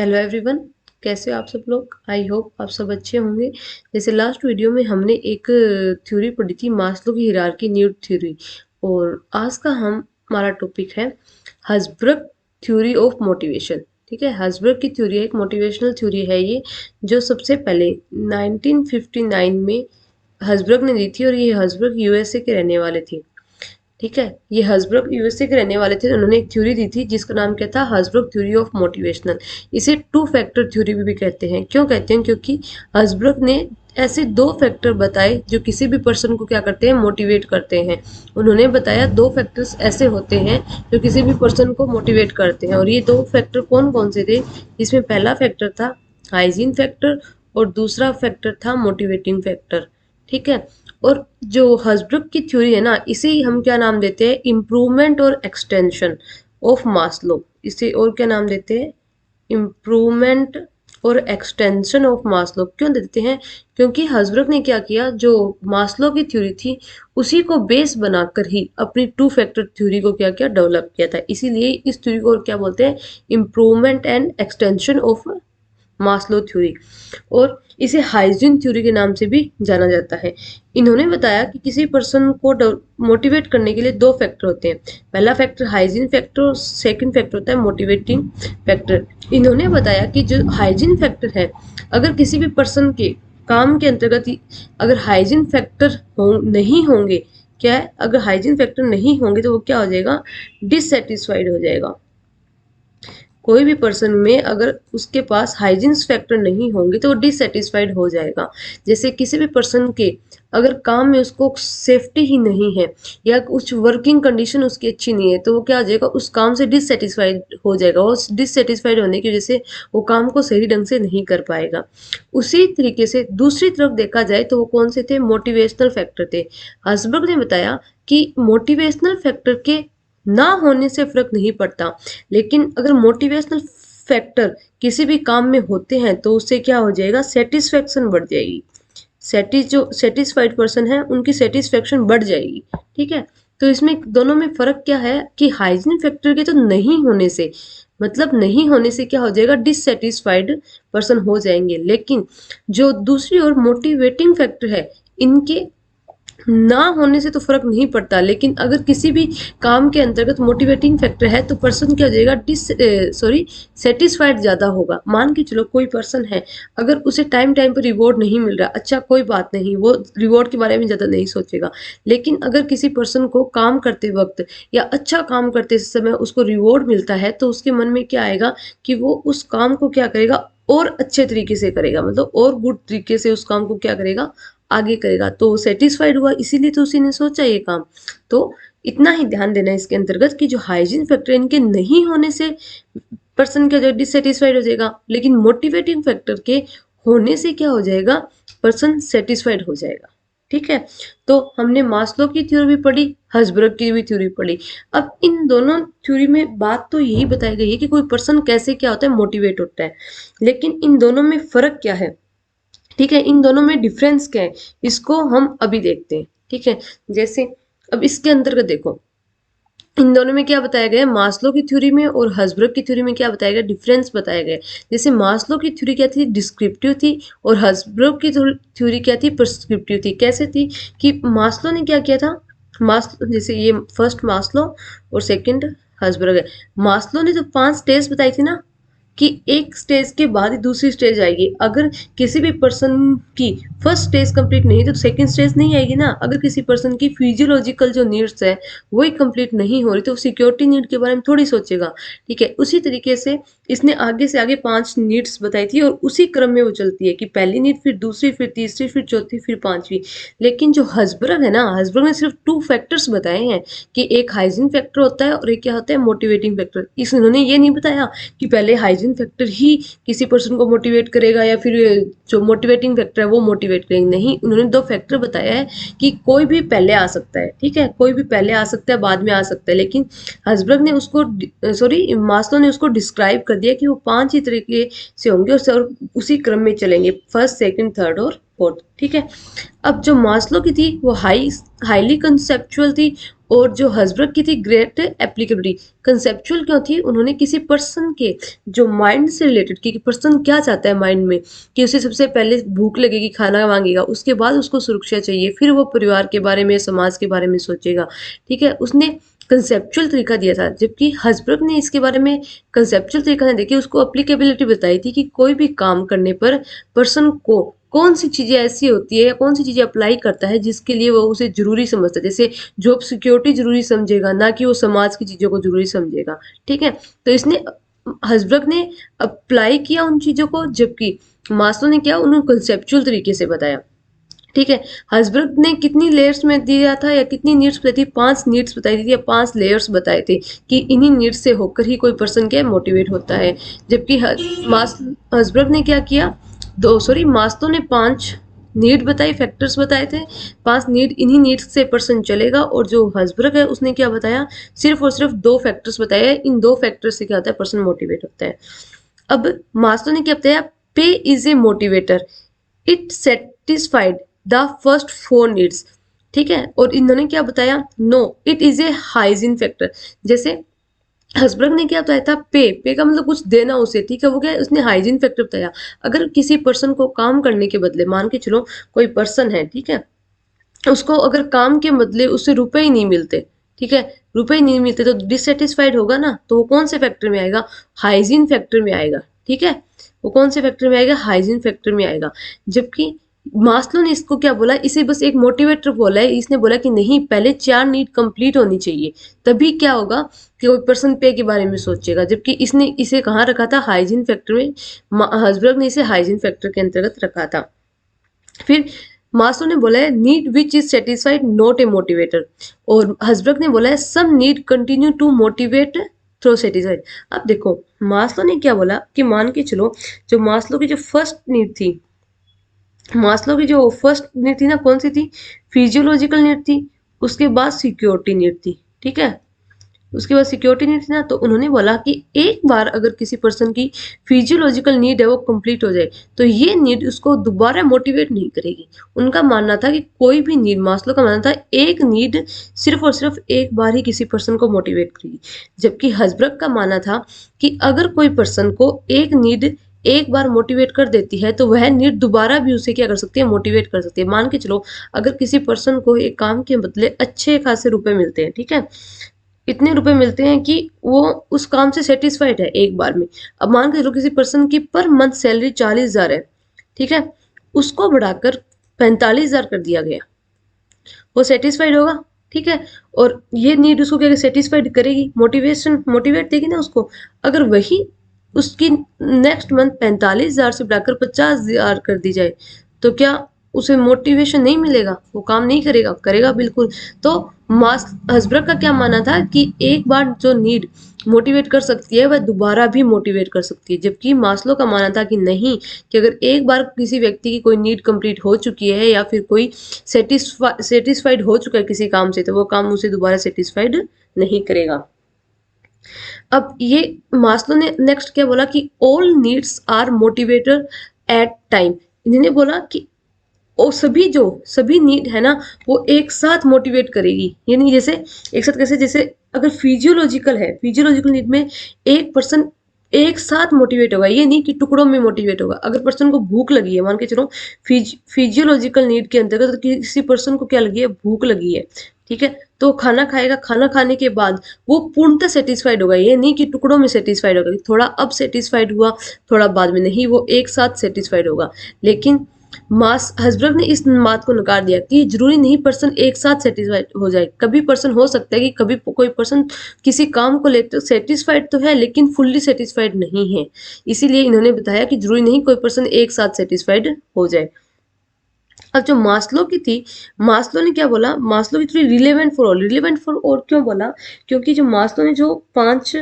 Hello everyone, कैसे हो आप सब लोग। आई होप आप सब अच्छे होंगे। जैसे लास्ट वीडियो में हमने एक थ्योरी पढ़ी थी, मास्लो की हायरार्की नीड थ्योरी, और आज का हमारा टॉपिक है हर्ट्ज़बर्ग थ्योरी ऑफ मोटिवेशन। ठीक है, हर्ट्ज़बर्ग की थ्योरी एक मोटिवेशनल थ्योरी है ये, जो सबसे पहले 1959 में हर्ट्ज़बर्ग ने दी थी, और ये हर्ट्ज़बर्ग यूएसए के रहने वाले थे। ठीक है, ये हर्ट्ज़बर्ग यूएसए के रहने वाले थे। उन्होंने एक थ्योरी दी थी जिसका नाम क्या था, हर्ट्ज़बर्ग थ्योरी ऑफ मोटिवेशनल। इसे टू फैक्टर थ्योरी भी कहते हैं। क्यों कहते हैं? क्योंकि हर्ट्ज़बर्ग ने ऐसे दो फैक्टर बताए जो किसी भी पर्सन को क्या करते हैं, मोटिवेट करते हैं। उन्होंने बताया दो फैक्टर्स ऐसे होते हैं जो किसी भी पर्सन को मोटिवेट करते हैं, और ये दो फैक्टर कौन कौन से थे। इसमें पहला फैक्टर था हाइजीन फैक्टर, और दूसरा फैक्टर था मोटिवेटिंग फैक्टर। ठीक है, और जो हर्ट्ज़बर्ग की थ्योरी है ना, इसे ही हम क्या नाम देते हैं, इम्प्रूवमेंट और एक्सटेंशन ऑफ मास्लो। इसे और क्या नाम देते हैं, इम्प्रूवमेंट और एक्सटेंशन ऑफ मास्लो। क्यों देते हैं? क्योंकि हर्ट्ज़बर्ग ने क्या किया, जो मास्लो की थ्योरी थी उसी को बेस बनाकर ही अपनी टू फैक्टर थ्योरी को क्या किया, डेवलप किया था। इसीलिए इस थ्योरी को क्या बोलते हैं, improvement and extension of Maslow theory, और इसे हाइजीन थ्योरी के नाम से भी जाना जाता है। इन्होंने बताया कि किसी पर्सन को मोटिवेट करने के लिए दो फैक्टर होते हैं। पहला फैक्टर हाइजीन फैक्टर, और सेकंड फैक्टर होता है मोटिवेटिंग फैक्टर। इन्होंने बताया कि जो हाइजीन फैक्टर है, अगर किसी भी पर्सन के काम के अंतर्गत अगर हाइजीन फैक्टर नहीं होंगे, क्या है, अगर हाइजीन फैक्टर नहीं होंगे तो वो क्या हो जाएगा, डिससेटिस्फाइड हो जाएगा। कोई भी पर्सन में अगर उसके पास हाइजीन्स फैक्टर नहीं होंगे तो वो डिससेटिस्फाइड हो जाएगा। जैसे किसी भी पर्सन के अगर काम में उसको सेफ्टी ही नहीं है, या कुछ वर्किंग कंडीशन उसकी अच्छी नहीं है, तो वो क्या हो जाएगा, उस काम से डिससेटिस्फाइड हो जाएगा। वो डिससेटिस्फाइड होने की वजह से वो काम को सही ढंग से नहीं कर पाएगा। उसी तरीके से दूसरी तरफ देखा जाए तो वो कौन से थे, मोटिवेशनल फैक्टर थे। हर्ट्ज़बर्ग ने बताया कि मोटिवेशनल फैक्टर के ना होने से फर्क नहीं पड़ता, लेकिन अगर मोटिवेशनल फैक्टर किसी भी काम में होते हैं तो उससे क्या हो जाएगा, सेटिस्फेक्शन बढ़ जाएगी। जो सेटिस्फाइड पर्सन है उनकी सेटिस्फेक्शन बढ़ जाएगी। ठीक है, तो इसमें दोनों में फर्क क्या है कि हाइजीन फैक्टर के तो नहीं होने से, मतलब नहीं होने से क्या हो जाएगा, डिससेटिस्फाइड पर्सन हो जाएंगे। लेकिन जो दूसरी ओर मोटिवेटिंग फैक्टर है, इनके ना होने से तो फर्क नहीं पड़ता, लेकिन अगर किसी भी काम के अंतर्गत मोटिवेटिंग फैक्टर है तो पर्सन क्या हो जाएगा, सेटिस्फाइड ज्यादा होगा। मान के चलो कोई पर्सन है, अगर उसे टाइम टाइम पर रिवॉर्ड नहीं मिल रहा, अच्छा कोई बात नहीं, वो रिवॉर्ड के बारे में ज्यादा नहीं सोचेगा। लेकिन अगर किसी पर्सन को काम करते वक्त या अच्छा काम करते समय उसको रिवॉर्ड मिलता है, तो उसके मन में क्या आएगा कि वो उस काम को क्या करेगा, और अच्छे तरीके से करेगा, मतलब और गुड तरीके से उस काम को क्या करेगा, आगे करेगा। तो सेटिस्फाइड हुआ, इसीलिए तो उसी ने सोचा ये काम। तो इतना ही ध्यान देना इसके अंतर्गत कि जो हाइजीन फैक्टर इनके नहीं होने से पर्सन क्या जो डिससेटिस्फाइड हो जाएगा, लेकिन मोटिवेटिंग फैक्टर के होने से क्या हो जाएगा, पर्सन सेटिस्फाइड हो जाएगा। ठीक है, तो हमने मास्लो की थ्योरी भी पढ़ी, हर्ट्ज़बर्ग की भी थ्योरी पढ़ी। अब इन दोनों थ्योरी में बात तो यही बताई गई है कि कोई पर्सन कैसे क्या होता है, मोटिवेट होता है, लेकिन इन दोनों में फर्क क्या है। ठीक है, इन दोनों में डिफरेंस क्या है, इसको हम अभी देखते हैं। ठीक है, जैसे अब इसके अंतर्गत देखो, इन दोनों में क्या बताया गया है, मास्लो की थ्योरी में और हर्ट्ज़बर्ग की थ्योरी में क्या बताया गया, डिफरेंस बताया गया। जैसे मास्लो की थ्योरी क्या थी, डिस्क्रिप्टिव थी, और हर्ट्ज़बर्ग की थ्योरी क्या थी, प्रिस्क्रिप्टिव थी। कैसे थी कि मास्लो ने क्या किया था, मास्लो जैसे ये फर्स्ट मास्लो और सेकंड हर्ट्ज़बर्ग है। मास्लो ने तो 5 स्टेज बताई थी ना, कि एक स्टेज के बाद ही दूसरी स्टेज आएगी। अगर किसी भी पर्सन की फर्स्ट स्टेज कंप्लीट नहीं तो सेकंड स्टेज नहीं आएगी ना। अगर किसी पर्सन की फिजियोलॉजिकल जो नीड्स है वही कंप्लीट नहीं हो रही तो सिक्योरिटी नीड के बारे में थोड़ी सोचेगा। ठीक है, उसी तरीके से इसने आगे से आगे 5 नीड्स बताई थी, और उसी क्रम में वो चलती है कि पहली नीड, फिर दूसरी, फिर तीसरी, फिर चौथी, फिर पांचवी। लेकिन जो हर्ट्ज़बर्ग है ना, हर्ट्ज़बर्ग ने सिर्फ 2 फैक्टर्स बताए हैं, कि एक हाइजीन फैक्टर होता है और एक क्या होता है, मोटिवेटिंग फैक्टर। इन्होंने ये नहीं बताया कि पहले हाइजीन फैक्टर ही किसी पर्सन को मोटिवेट करेगा या फिर जो मोटिवेटिंग फैक्टर है वो मोटिवेट करेंगे। नहीं, उन्होंने 2 फैक्टर बताया है कि कोई भी पहले आ सकता है। ठीक है, कोई भी पहले आ सकता है, बाद में आ सकता है, लेकिन हर्ट्ज़बर्ग ने उसको मास्लो ने उसको डिस्क्राइब कर दिया कि वो 5 ही तरीके से होंगे और उसी क्रम में चलेंगे, फर्स्ट, सेकंड, थर्ड और फोर्थ। ठीक है, अब जो मास्लो की थी वो हाईली कंसेप्चुअल थी, और जो हसबर्ग की थी ग्रेट एप्लीकेबिलिटी, कंसेप्चुअल क्यों थी, उन्होंने किसी पर्सन के जो माइंड से रिलेटेड कि पर्सन क्या चाहता है माइंड में, कि उसे सबसे पहले भूख लगेगी खाना मांगेगा, उसके बाद उसको सुरक्षा चाहिए, फिर वो परिवार के बारे में समाज के बारे में सोचेगा, ठीक है, उसने कंसेप्चुअल तरीका दिया था। जबकि हसबर्ग ने इसके बारे में कंसेप्चुअल तरीका नहीं देखी, उसको अप्लीकेबिलिटी बताई थी कि कोई भी काम करने पर पर्सन को कौन सी चीजें ऐसी होती है या कौन सी चीजें अप्लाई करता है जिसके लिए वो उसे जरूरी समझता है। जैसे जॉब सिक्योरिटी जरूरी समझेगा, ना कि वो समाज की चीजों को जरूरी समझेगा, ठीक है। तो इसने हसबर्ग ने अप्लाई किया उन चीजों को, जबकि मास्लो ने क्या उन्होंने कंसेप्चुअल तरीके से बताया, ठीक है। हसबर्ग ने कितनी लेयर्स में दिया था या कितनी नीड्स बताई थी, 5 नीड्स बताई थी या 5 लेयर्स बताए थे कि इन्हीं नीड्स से होकर ही कोई पर्सन क्या मोटिवेट होता है। जबकि हसबर्ग ने क्या किया, मास्लो ने 5 नीड बताई, फैक्टर्स बताए थे, 5 नीड, इन्हीं नीड्स से पर्सन चलेगा। और जो हसबर्ग है उसने क्या बताया, सिर्फ और सिर्फ 2 फैक्टर्स बताए हैं, इन 2 फैक्टर्स से क्या होता है, पर्सन मोटिवेट होता है। अब मास्लो ने क्या बताया, pay is a motivator, it satisfied the first 4 needs, ठीक है। और इन्होंने क्या बताया, no it is a hygiene factor. जैसे हसबर्ग ने क्या बताया था, पे का मतलब कुछ देना उसे, ठीक है, वो क्या है, उसने हाइजीन फैक्टर बताया। अगर किसी पर्सन को काम करने के बदले, मान के चलो कोई पर्सन है, ठीक है, उसको अगर काम के बदले उससे रुपए ही नहीं मिलते, ठीक है, रुपए ही नहीं मिलते, तो डिससेटिस्फाइड होगा ना, तो वो कौन से फैक्टर में आएगा, हाइजीन फैक्टर में आएगा, ठीक है। वो कौन से फैक्टर में आएगा, हाइजीन फैक्टर में आएगा। जबकि मास्लो ने इसको क्या बोला, इसे बस एक मोटिवेटर बोला है, इसने बोला कि नहीं, पहले 4 नीड कंप्लीट होनी चाहिए, तभी क्या होगा कि कोई पर्सन पे के बारे में सोचेगा। जबकि इसने इसे कहाँ रखा था, हाइजीन फैक्टर में, हसबर्ग ने इसे हाइजीन फैक्टर के अंतर्गत रखा था। फिर मास्लो ने बोला है need which is satisfied not a motivator, और हसबर्ग ने बोला है some need continue to motivate through satisfied. अब देखो मास्लो ने क्या बोला कि मान के चलो, जो मास्लो की जो फर्स्ट नीड थी, मास्लो की जो फर्स्ट नीड थी ना, कौन सी थी, फिजियोलॉजिकल नीड थी, उसके बाद सिक्योरिटी नीड थी, ठीक है, उसके बाद सिक्योरिटी नीड थी ना। तो उन्होंने बोला कि एक बार अगर किसी पर्सन की फिजियोलॉजिकल नीड है वो कंप्लीट हो जाए, तो ये नीड उसको दोबारा मोटिवेट नहीं करेगी। उनका मानना था कि कोई भी नीड, मास्लो का मानना था, एक नीड सिर्फ और सिर्फ एक बार ही किसी पर्सन को मोटिवेट करेगी। जबकि हसबर्ग का मानना था कि अगर कोई पर्सन को एक नीड एक बार मोटिवेट कर देती है, तो वह नीड दोबारा भी उसे क्या कर सकती है, मोटिवेट कर सकती है। मान के चलो अगर किसी पर्सन को एक काम के बदले अच्छे खासे रुपए मिलते हैं, ठीक है, इतने रुपए मिलते हैं कि वो उस काम से सेटिस्फाइड है एक बार में। अब मान के चलो किसी पर्सन की पर मंथ सैलरी 40,000 है, ठीक है, उसको बढ़ाकर 45,000 कर दिया गया, वो सेटिस्फाइड होगा, ठीक है। और ये नीड उसको क्या सेटिस्फाइड करेगी, मोटिवेशन मोटिवेट देगी ना उसको। अगर वही उसकी नेक्स्ट मंथ 45,000 से बढ़ाकर 50,000 कर दी जाए, तो क्या उसे मोटिवेशन नहीं मिलेगा, वो काम नहीं करेगा, करेगा बिल्कुल। तो मास हसबर्ग का क्या मानना था कि एक बार जो नीड मोटिवेट कर सकती है वह दोबारा भी मोटिवेट कर सकती है। जबकि मास्लो का मानना था कि नहीं, कि अगर एक बार किसी व्यक्ति की कोई नीड कंप्लीट हो चुकी है या फिर कोई सेटिस्फाइड हो चुका है किसी काम से, तो वो काम उसे दोबारा सेटिस्फाइड नहीं करेगा। अब ये मास्लो ने नेक्स्ट क्या बोला कि all needs are motivator at time. इन्होंने बोला कि और सभी नीड है ना, वो एक साथ मोटिवेट करेगी। यानी जैसे एक साथ कैसे, जैसे अगर फिजियोलॉजिकल है, फिजियोलॉजिकल नीड में एक पर्सन एक साथ मोटिवेट होगा, ये नहीं कि टुकड़ों में मोटिवेट होगा। अगर पर्सन को भूख लगी है, मान के चलो फिजियोलॉजिकल नीड के अंतर्गत किसी पर्सन को क्या लगी है, भूख लगी है, ठीक है, तो खाना खाएगा, खाना खाने के बाद वो पूर्णतः सेटिस्फाइड होगा। ये नहीं कि टुकड़ों में सेटिस्फाइड होगा, थोड़ा अब सेटिस्फाइड हुआ थोड़ा बाद में, नहीं, वो एक साथ सेटिस्फाइड होगा। लेकिन हसबर्ग ने इस बात को नकार दिया कि जरूरी नहीं पर्सन एक साथ सेटिस्फाइड हो जाए। कभी पर्सन हो सकता है कि कभी कोई पर्सन किसी काम को लेकर सेटिस्फाइड तो है लेकिन फुल्ली सेटिस्फाइड नहीं है। इसीलिए इन्होंने बताया कि जरूरी नहीं कोई पर्सन एक साथ सेटिस्फाइड हो जाए। अब जो मास्लो की थी, मास्लो ने क्या बोला, मास्लो की थोड़ी relevant for all, relevant for all क्यों बोला, क्योंकि जो मास्लो ने जो 5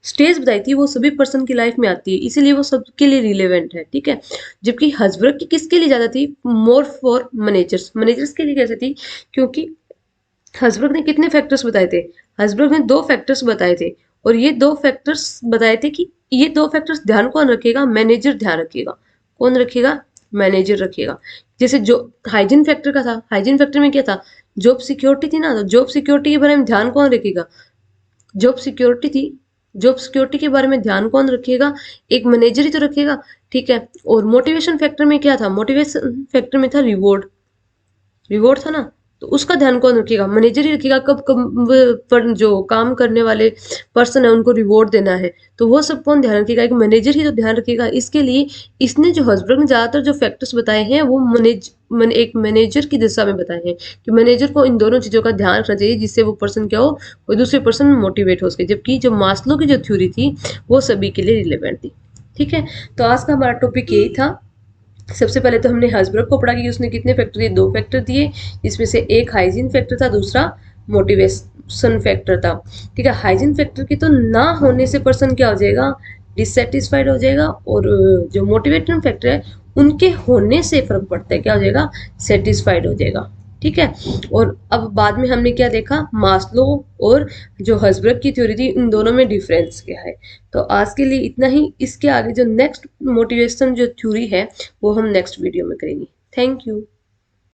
स्टेज बताई थी वो सभी पर्सन की लाइफ में आती है, इसीलिए वो सबके लिए रिलेवेंट है, ठीक है। जबकि हसबर्ग की किसके लिए ज्यादा थी, मोर फॉर मैनेजर्स, मैनेजर्स के लिए कैसे थी, क्योंकि हसबर्ग ने कितने फैक्टर्स बताए थे, हसबर्ग ने 2 फैक्टर्स बताए थे, और ये 2 फैक्टर्स बताए थे कि ये 2 फैक्टर्स ध्यान कौन रखेगा, मैनेजर ध्यान रखेगा। कौन रखेगा, मैनेजर रखेगा। जैसे जो हाइजीन फैक्टर का था, हाइजीन फैक्टर में क्या था, जॉब सिक्योरिटी थी ना, तो जॉब सिक्योरिटी के बारे में ध्यान कौन रखेगा? जॉब सिक्योरिटी थी, जॉब सिक्योरिटी के बारे में ध्यान कौन रखेगा? एक मैनेजर ही तो रखेगा, ठीक है। और मोटिवेशन फैक्टर में क्या था? मोटिवेशन फैक्टर में था रिवॉर्ड, रिवॉर्ड था ना, तो उसका ध्यान कौन रखेगा? मैनेजर ही रखेगा। कब कब पर जो काम करने वाले पर्सन है उनको रिवॉर्ड देना है, तो वो सब कौन ध्यान रखेगा? एक मैनेजर ही तो ध्यान रखेगा। इसके लिए इसने जो हसबर्ग ने ज्यादातर जो फैक्टर्स बताए हैं वो एक मैनेजर की दिशा में बताए हैं कि मैनेजर को इन दोनों चीजों का ध्यान रखना चाहिए, जिससे वो पर्सन क्या हो, कोई दूसरे पर्सन मोटिवेट हो सके। जबकि जो मास्लो की जो थ्योरी थी वो सभी के लिए रिलेवेंट थी, ठीक है। तो आज का हमारा टॉपिक यही था। सबसे पहले तो हमने हसबर्ग को पढ़ा कि उसने कितने फैक्टर दिए, 2 फैक्टर दिए, इसमें से एक हाइजीन फैक्टर था, दूसरा मोटिवेशन फैक्टर था, ठीक है। हाइजीन फैक्टर के तो ना होने से पर्सन क्या हो जाएगा, डिससेटिस्फाइड हो जाएगा, और जो मोटिवेशन फैक्टर है उनके होने से फर्क पड़ता है, क्या हो जाएगा, सेटिस्फाइड हो जाएगा, ठीक है। और अब बाद में हमने क्या देखा, मास्लो और जो हसबर्ग की थ्योरी थी इन दोनों में डिफरेंस क्या है। तो आज के लिए इतना ही। इसके आगे जो नेक्स्ट मोटिवेशन जो थ्योरी है वो हम नेक्स्ट वीडियो में करेंगे। Thank you.